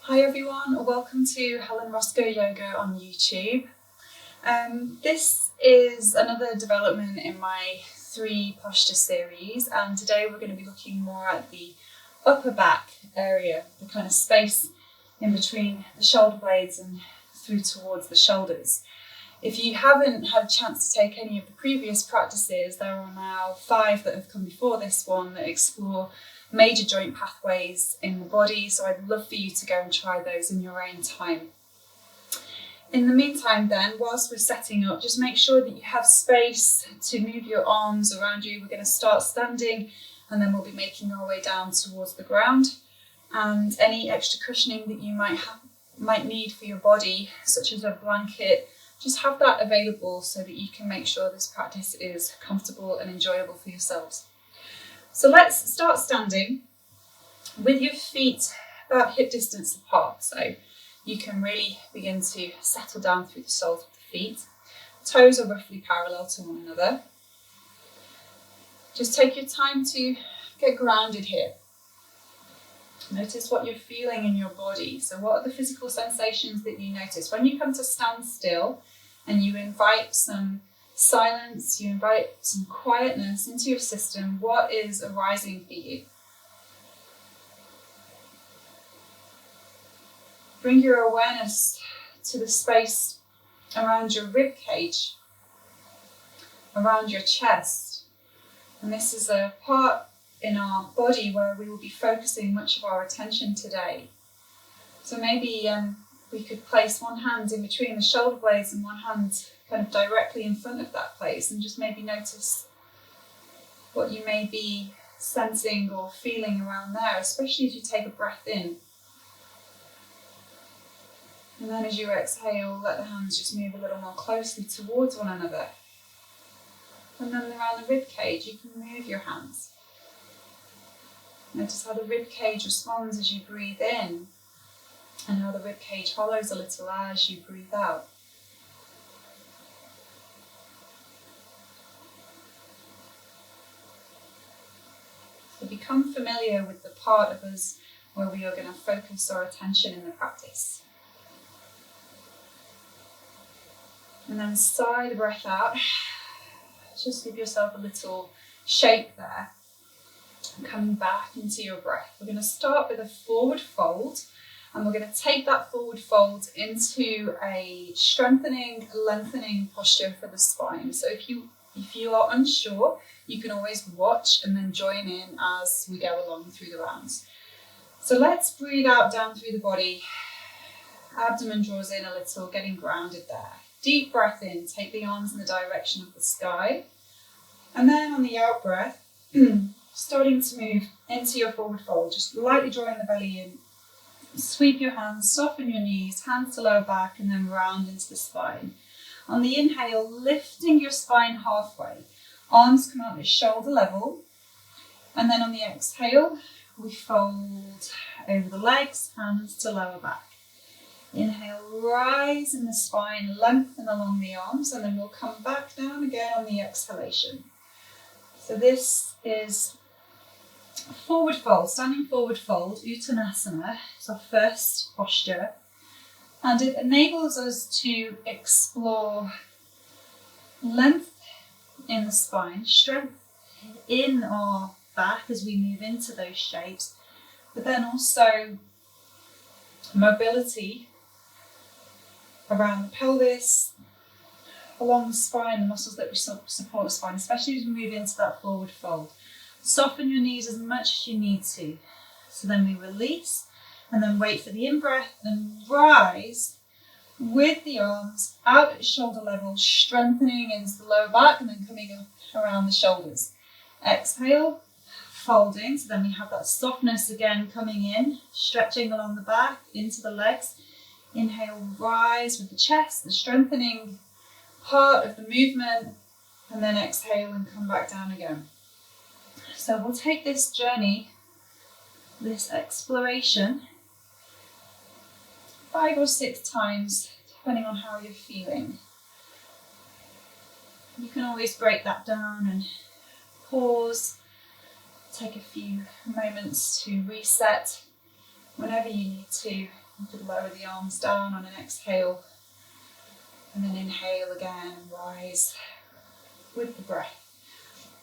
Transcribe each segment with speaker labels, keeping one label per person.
Speaker 1: Hi everyone, welcome to Helen Roscoe Yoga on YouTube. This is another development in my 3 posture series, and today we're going to be looking more at the upper back area, the kind of space in between the shoulder blades and through towards the shoulders. If you haven't had a chance to take any of the previous practices, there are now 5 that have come before this one that explore major joint pathways in the body, so I'd love for you to go and try those in your own time. In the meantime then, whilst we're setting up, just make sure that you have space to move your arms around you. We're going to start standing and then we'll be making our way down towards the ground, and any extra cushioning that you might need for your body, such as a blanket, just have that available so that you can make sure this practice is comfortable and enjoyable for yourselves. So let's start standing with your feet about hip distance apart, so you can really begin to settle down through the soles of the feet. Toes are roughly parallel to one another. Just take your time to get grounded here. Notice what you're feeling in your body. So what are the physical sensations that you notice? When you come to stand still and you invite some silence, you invite some quietness into your system, what is arising for you? Bring your awareness to the space around your rib cage, around your chest. And this is a part in our body where we will be focusing much of our attention today. So maybe we could place one hand in between the shoulder blades and one hand kind of directly in front of that place, and just maybe notice what you may be sensing or feeling around there, especially as you take a breath in. And then as you exhale, let the hands just move a little more closely towards one another. And then around the rib cage, you can move your hands. Notice how the rib cage responds as you breathe in, and how the rib cage hollows a little as you breathe out. So become familiar with the part of us where we are going to focus our attention in the practice. And then sigh the breath out. Just give yourself a little shake there. And coming back into your breath. We're going to start with a forward fold, and we're going to take that forward fold into a strengthening, lengthening posture for the spine. So if you are unsure, you can always watch and then join in as we go along through the rounds. So let's breathe out down through the body. Abdomen draws in a little, getting grounded there. Deep breath in, take the arms in the direction of the sky. And then on the out breath, starting to move into your forward fold, just lightly drawing the belly in. Sweep your hands, soften your knees, hands to lower back, and then round into the spine. On the inhale, lifting your spine halfway. Arms come out at shoulder level. And then on the exhale, we fold over the legs, hands to lower back. Inhale, rise in the spine, lengthen along the arms, and then we'll come back down again on the exhalation. So this is forward fold, standing forward fold, Uttanasana. It's our first posture. And it enables us to explore length in the spine, strength in our back as we move into those shapes, but then also mobility around the pelvis, along the spine, the muscles that support the spine, especially as we move into that forward fold. Soften your knees as much as you need to. So then we release, and then wait for the in-breath and rise with the arms out at shoulder level, strengthening into the lower back and then coming up around the shoulders. Exhale, folding, so then we have that softness again coming in, stretching along the back, into the legs. Inhale, rise with the chest, the strengthening part of the movement, and then exhale and come back down again. So we'll take this journey, this exploration, 5 or 6 times, depending on how you're feeling. You can always break that down and pause, take a few moments to reset whenever you need to. You could lower the arms down on an exhale, and then inhale again and rise with the breath.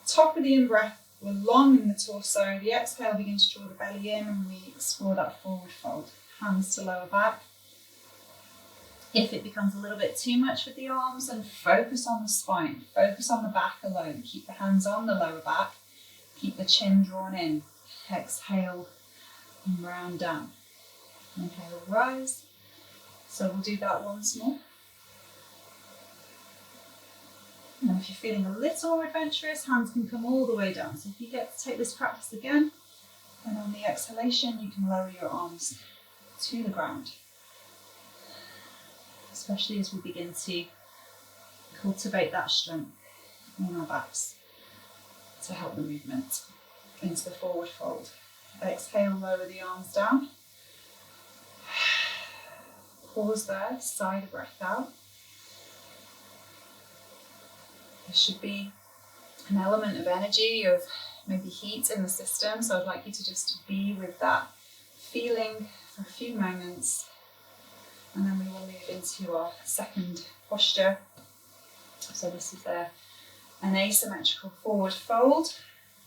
Speaker 1: Top of the in-breath, we're long in the torso. The exhale, begin to draw the belly in, and we explore that forward fold. Hands to lower back. If it becomes a little bit too much with the arms, then focus on the spine. Focus on the back alone. Keep the hands on the lower back. Keep the chin drawn in. Exhale and round down. Inhale, rise. So we'll do that once more. And if you're feeling a little more adventurous, hands can come all the way down. So if you get to take this practice again, and on the exhalation, you can lower your arms to the ground. Especially as we begin to cultivate that strength in our backs to help the movement into the forward fold. Exhale, lower the arms down. Pause there, sigh the breath out. There should be an element of energy, of maybe heat in the system, so I'd like you to just be with that feeling for a few moments, and then we will move into our second posture. So this is an asymmetrical forward fold.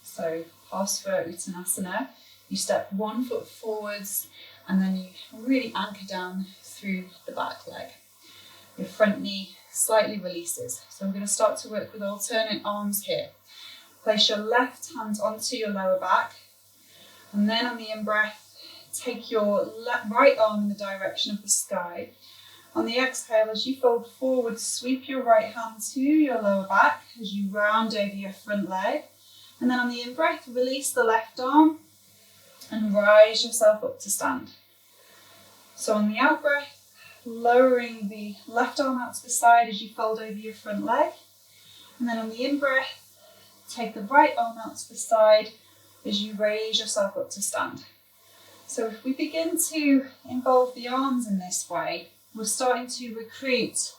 Speaker 1: So Parsva Uttanasana, you step 1 foot forwards and then you really anchor down through the back leg. Your front knee slightly releases. So we're going to start to work with alternate arms here. Place your left hand onto your lower back, and then on the in-breath, take your right arm in the direction of the sky. On the exhale, as you fold forward, sweep your right hand to your lower back as you round over your front leg. And then on the in-breath, release the left arm and rise yourself up to stand. So on the out-breath, lowering the left arm out to the side as you fold over your front leg. And then on the in-breath, take the right arm out to the side as you raise yourself up to stand. So if we begin to involve the arms in this way, we're starting to recruit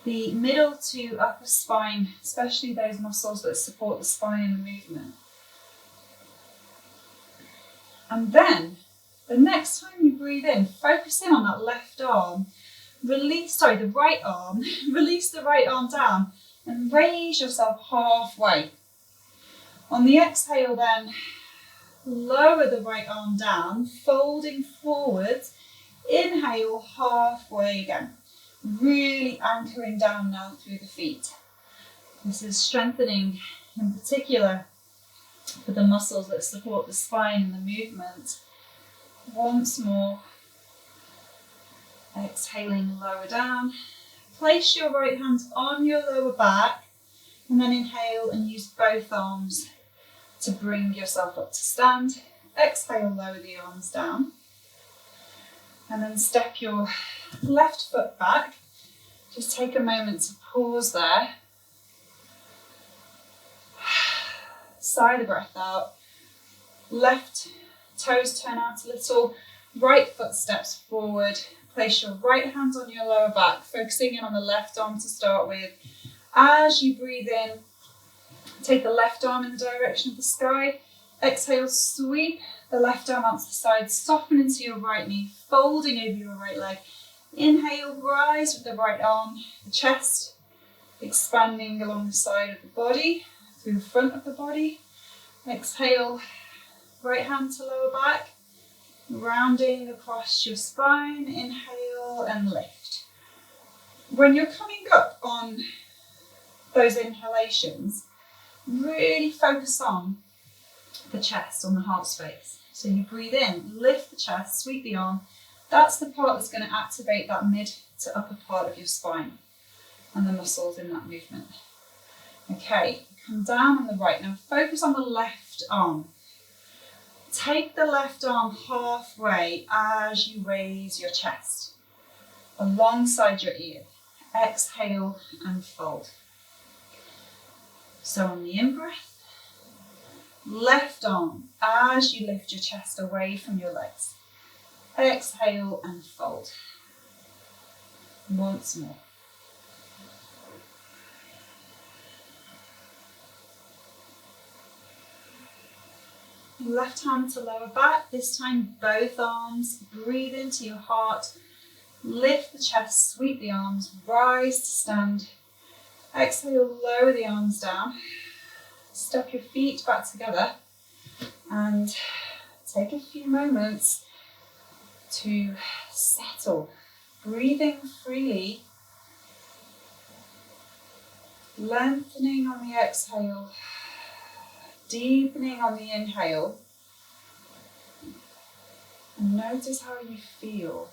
Speaker 1: the middle to upper spine, especially those muscles that support the spine in the movement. And then, the next time you breathe in, focus in on that left arm, the right arm, release the right arm down and raise yourself halfway. On the exhale then, lower the right arm down, folding forwards, inhale halfway again. Really anchoring down now through the feet. This is strengthening in particular for the muscles that support the spine and the movement. Once more, exhaling, lower down. Place your right hand on your lower back and then inhale and use both arms to bring yourself up to stand. Exhale, lower the arms down. And then step your left foot back. Just take a moment to pause there. Sigh the breath out. Left toes turn out a little. Right foot steps forward. Place your right hand on your lower back, focusing in on the left arm to start with. As you breathe in, take the left arm in the direction of the sky. Exhale, sweep the left arm out to the side, soften into your right knee, folding over your right leg. Inhale, rise with the right arm, the chest expanding along the side of the body, through the front of the body. Exhale, right hand to lower back, rounding across your spine. Inhale and lift. When you're coming up on those inhalations, really focus on the chest, on the heart space. So you breathe in, lift the chest, sweep the arm. That's the part that's going to activate that mid to upper part of your spine and the muscles in that movement. Okay, come down on the right. Now focus on the left arm. Take the left arm halfway as you raise your chest alongside your ear. Exhale and fold. So on the in-breath, left arm as you lift your chest away from your legs. Exhale and fold. Once more. Your left hand to lower back, this time both arms. Breathe into your heart. Lift the chest, sweep the arms, rise to stand. Exhale, lower the arms down. Step your feet back together and take a few moments to settle. Breathing freely, lengthening on the exhale, deepening on the inhale. And notice how you feel.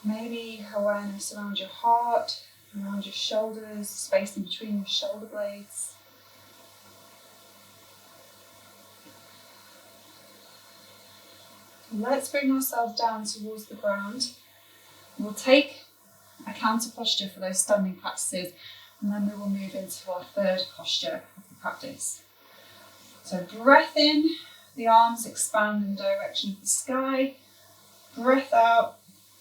Speaker 1: Maybe awareness around your heart, around your shoulders, space in between your shoulder blades. Let's bring ourselves down towards the ground. We'll take a counter posture for those standing practices, and then we will move into our third posture of the practice. So breath in, the arms expand in the direction of the sky. Breath out,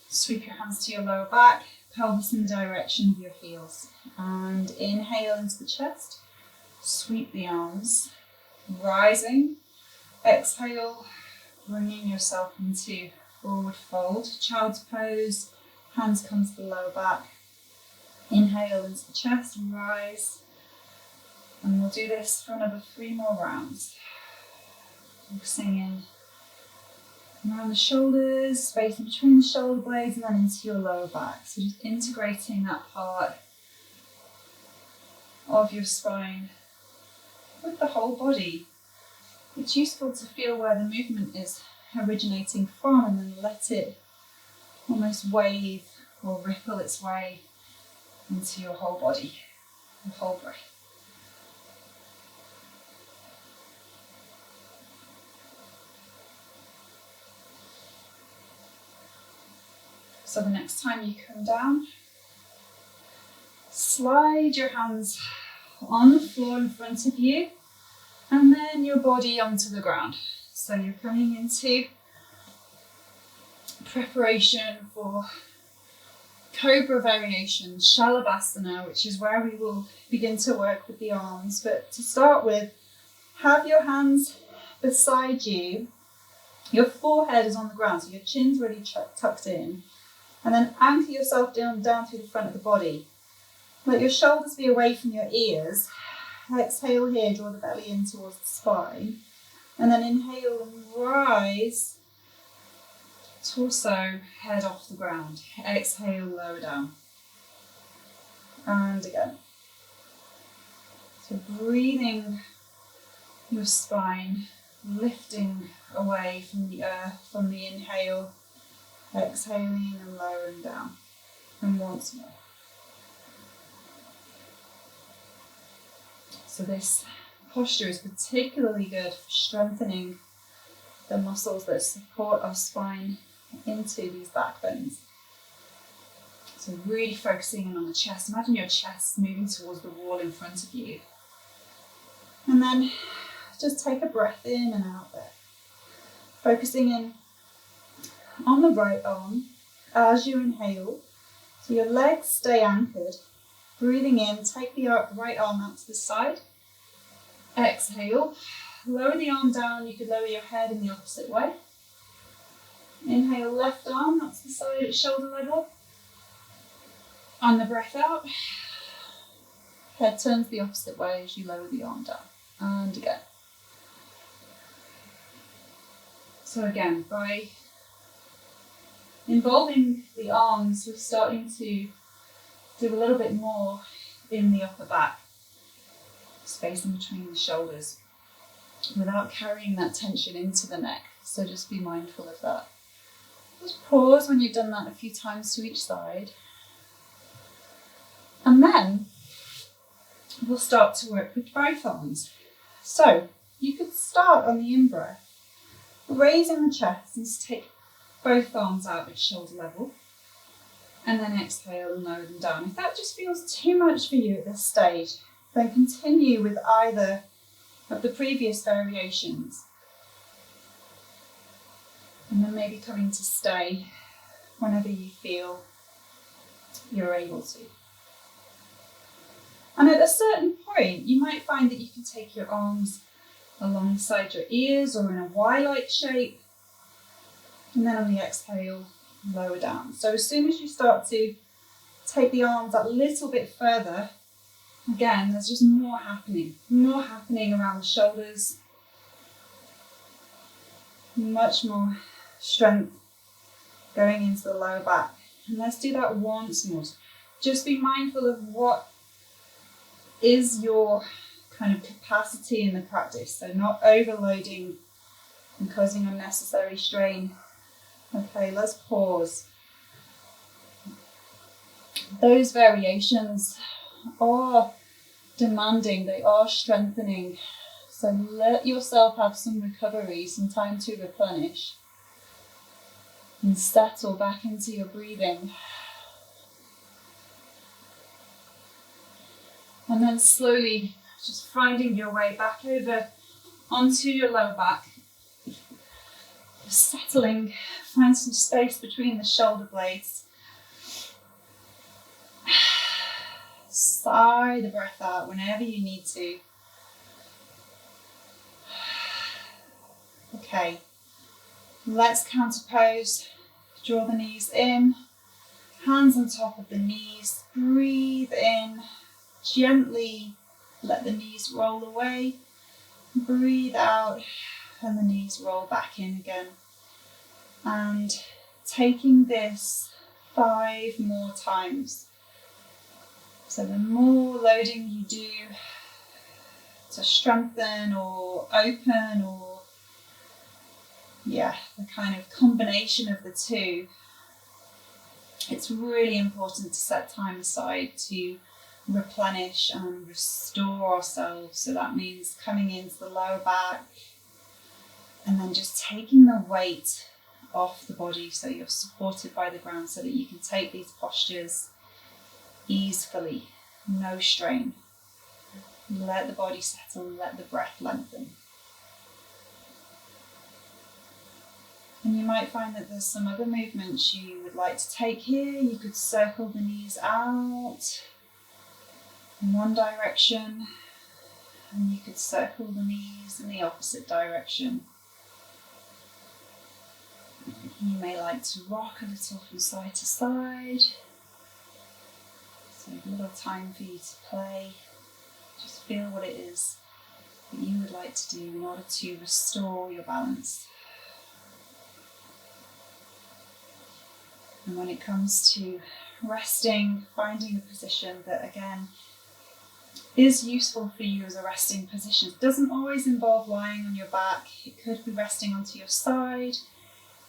Speaker 1: sweep your hands to your lower back, pelvis in the direction of your heels. And inhale into the chest, sweep the arms, rising. Exhale, bringing yourself into forward fold, child's pose, hands come to the lower back. Inhale into the chest, rise. And we'll do this for another 3 more rounds. Focusing in around the shoulders, space in between the shoulder blades, and then into your lower back. So just integrating that part of your spine with the whole body. It's useful to feel where the movement is originating from and then let it almost wave or ripple its way into your whole body, the whole breath. So the next time you come down, slide your hands on the floor in front of you and then your body onto the ground. So you're coming into preparation for Cobra variation, Shalabhasana, which is where we will begin to work with the arms. But to start with, have your hands beside you. Your forehead is on the ground, so your chin's really tucked in. And then anchor yourself down through the front of the body. Let your shoulders be away from your ears. Exhale here, draw the belly in towards the spine. And then inhale and rise. Torso, head off the ground. Exhale, lower down. And again. So breathing your spine, lifting away from the earth, from the inhale. Exhaling and lowering down. And once more. So this posture is particularly good for strengthening the muscles that support our spine into these backbones. So really focusing in on the chest. Imagine your chest moving towards the wall in front of you. And then just take a breath in and out there. Focusing in on the right arm as you inhale. So your legs stay anchored. Breathing in, take the right arm out to the side. Exhale, lower the arm down. You could lower your head in the opposite way. Inhale, left arm out to the side at shoulder level. On the breath out, head turns the opposite way as you lower the arm down. And again. So again, by involving the arms, we're starting to do a little bit more in the upper back, space in between the shoulders, without carrying that tension into the neck. So just be mindful of that. Just pause when you've done that a few times to each side. And then we'll start to work with both arms. So you could start on the in-breath, raising the chest and take both arms out at shoulder level. And then exhale and lower them down. If that just feels too much for you at this stage, then continue with either of the previous variations. And then maybe coming to stay whenever you feel you're able to. And at a certain point, you might find that you can take your arms alongside your ears or in a Y-like shape. And then on the exhale, lower down. So as soon as you start to take the arms that little bit further, again, there's just more happening around the shoulders, much more strength going into the lower back. And let's do that once more. Just be mindful of what is your kind of capacity in the practice. So not overloading and causing unnecessary strain. Okay, let's pause. Those variations are demanding, they are strengthening. So let yourself have some recovery, some time to replenish. And settle back into your breathing. And then slowly just finding your way back over onto your lower back. Just settling, find some space between the shoulder blades. Sigh the breath out whenever you need to. Okay, let's counter pose. Draw the knees in, hands on top of the knees. Breathe in, gently let the knees roll away. Breathe out and the knees roll back in again. And taking this 5 more times. So the more loading you do to strengthen or open, or the kind of combination of the two, it's really important to set time aside to replenish and restore ourselves. So that means coming into the lower back and then just taking the weight off the body so you're supported by the ground, so that you can take these postures easily, no strain. Let the body settle, let the breath lengthen. And you might find that there's some other movements you would like to take here. You could circle the knees out in one direction, and you could circle the knees in the opposite direction. You may like to rock a little from side to side. So a little time for you to play. Just feel what it is that you would like to do in order to restore your balance. And when it comes to resting, finding a position that again is useful for you as a resting position. It doesn't always involve lying on your back. It could be resting onto your side.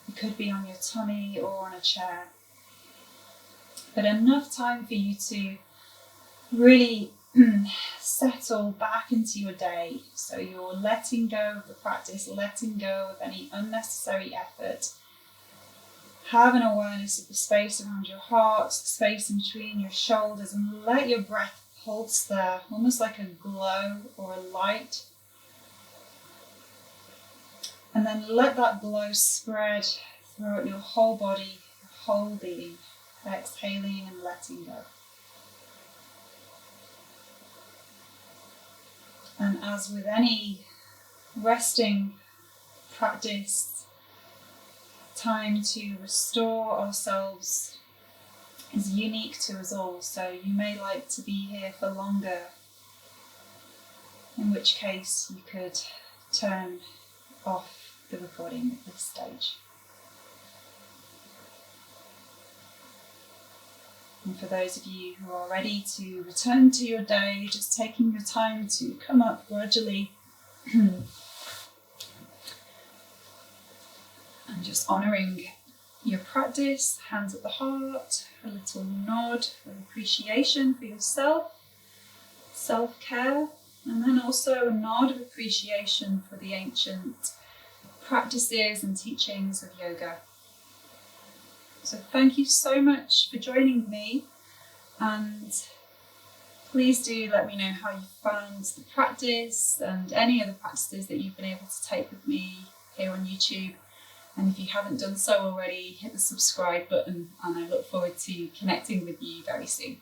Speaker 1: It could be on your tummy or on a chair. But enough time for you to really settle back into your day. So you're letting go of the practice, letting go of any unnecessary effort. Have an awareness of the space around your heart, the space in between your shoulders, and let your breath pulse there, almost like a glow or a light. And then let that glow spread throughout your whole body, your whole being, exhaling and letting go. And as with any resting practice, time to restore ourselves is unique to us all. So you may like to be here for longer, in which case you could turn off the recording at this stage. And for those of you who are ready to return to your day, just taking your time to come up gradually and just honouring your practice, hands at the heart, a little nod of appreciation for yourself, self-care, and then also a nod of appreciation for the ancient practices and teachings of yoga. So thank you so much for joining me, and please do let me know how you found the practice and any other practices that you've been able to take with me here on YouTube. And if you haven't done so already, hit the subscribe button, and I look forward to connecting with you very soon.